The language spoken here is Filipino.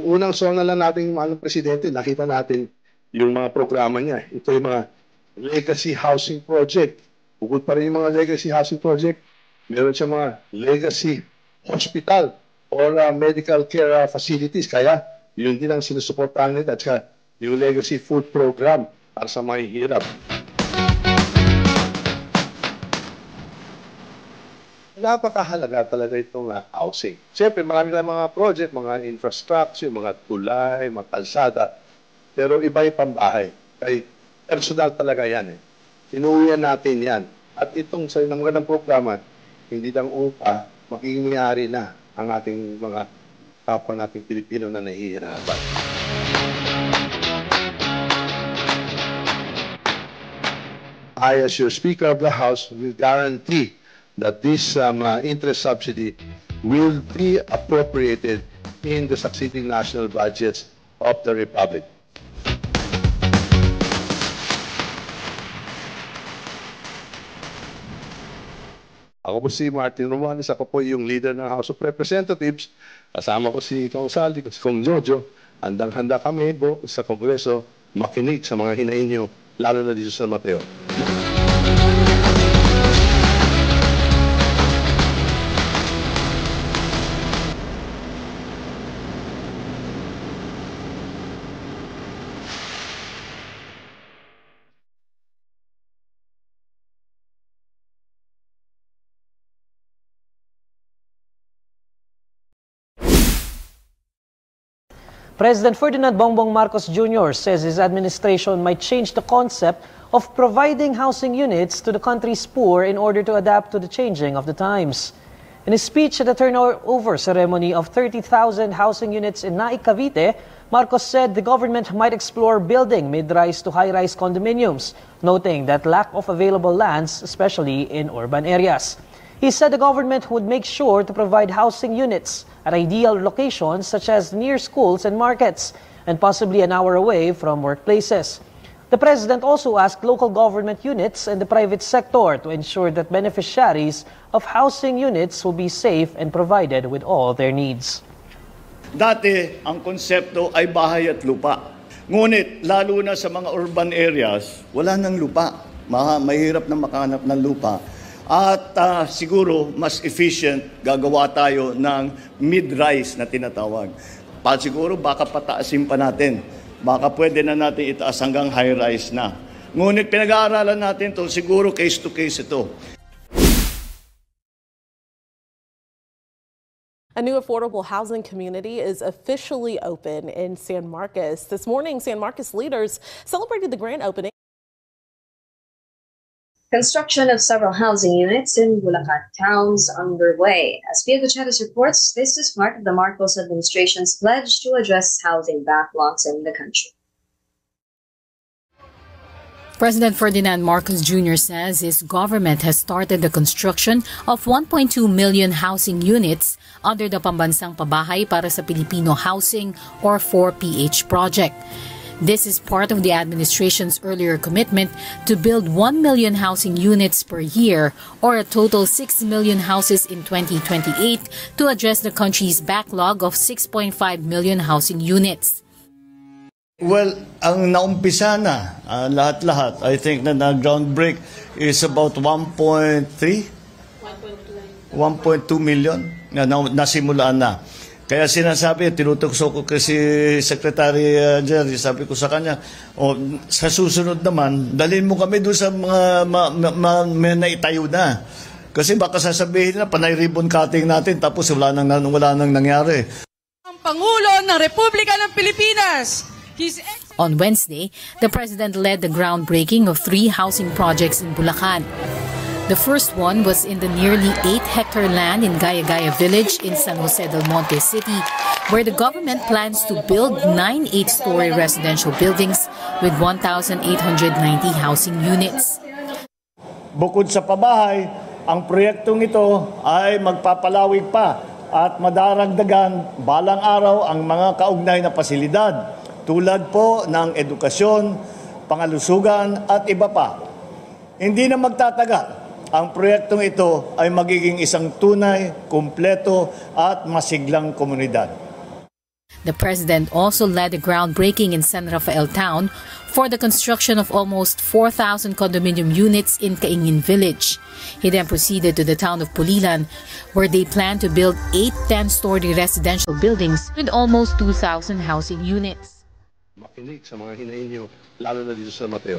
Ang unang song na lang natin yung presidente, nakita natin yung mga programa niya. Ito yung mga legacy housing project. Bukod pa rin yung mga legacy housing project, meron siya mga legacy hospital or medical care facilities. Kaya yun din ang sinusuportahan nila at saka yung legacy food program para sa mga hirap. Napakahalaga talaga itong housing. Siyempre, marami tayong mga project, mga infrastructure, mga tulay, mga kalsada. Pero iba yung pambahay. Kaya personal talaga yan. Tinuwian natin yan. At itong sa ng programa, hindi lang upa, magiging mayari na ang ating mga kapwa nating Pilipino na nahihirapan. I, as your Speaker of the House, will guarantee that this interest subsidy will be appropriated in the succeeding national budgets of the Republic. Ako po si Martin Romualdez, ako po yung leader ng House of Representatives. Kasama ko si Kong Saldi, si Kong Jojo. Handang-handa kami po sa Kongreso makinig sa mga hinain nyo, lalo na dito sa Mateo. President Ferdinand Bongbong Marcos Jr. says his administration might change the concept of providing housing units to the country's poor in order to adapt to the changing of the times. In his speech at the turnover ceremony of 30,000 housing units in Naik, Cavite, Marcos said the government might explore building mid-rise to high-rise condominiums, noting that lack of available lands, especially in urban areas. He said the government would make sure to provide housing units at ideal locations such as near schools and markets, and possibly an hour away from workplaces. The president also asked local government units and the private sector to ensure that beneficiaries of housing units will be safe and provided with all their needs. Dati, ang konsepto ay bahay at lupa. Ngunit, lalo na sa mga urban areas, wala nang lupa. Mahirap na makahanap ng lupa. At siguro, mas efficient, gagawa tayo ng mid-rise na tinatawag. Siguro, baka pataasin pa natin. Baka pwede na natin itaas hanggang high-rise na. Ngunit pinag-aaralan natin ito, siguro case-to-case ito. A new affordable housing community is officially open in San Marcos. This morning, San Marcos leaders celebrated the grand opening. Construction of several housing units in Bulacan towns underway. As Pia Gutierrez reports, this is part of the Marcos administration's pledge to address housing backlogs in the country. President Ferdinand Marcos Jr. says his government has started the construction of 1.2 million housing units under the Pambansang Pabahay para sa Pilipino Housing or 4PH project. This is part of the administration's earlier commitment to build 1 million housing units per year, or a total 6 million houses in 2028, to address the country's backlog of 6.5 million housing units. Well, ang naumpisa na, lahat-lahat, I think na groundbreak is about 1.2 million na nasimulaan na. Kaya sinasabi, tinutugso ko kasi Secretary Jerry, sabi ko sa kanya, sa susunod naman, dalhin mo kami doon sa mga may naitayo na. Kasi baka sasabihin na, panay ribbon cutting natin, tapos wala nang nangyari. Ang Pangulo ng Republika ng Pilipinas. On Wednesday, the President led the groundbreaking of 3 housing projects in Bulacan. The first one was in the nearly 8-hectare land in Gaya-Gaya Village in San Jose del Monte City, where the government plans to build 9 8-story residential buildings with 1,890 housing units. Bukod sa pabahay, ang proyektong ito ay magpapalawig pa at madaragdagan balang araw ang mga kaugnay na pasilidad tulad po ng edukasyon, pangalusugan at iba pa. Hindi na magtatagal. Ang proyektong ito ay magiging isang tunay, kumpleto at masiglang komunidad. The president also led a groundbreaking in San Rafael town for the construction of almost 4,000 condominium units in Caingin Village. He then proceeded to the town of Pulilan, where they plan to build 8 10-story residential buildings with almost 2,000 housing units. Makinig sa mga hinaing nyo, lalo na dito sa Mateo.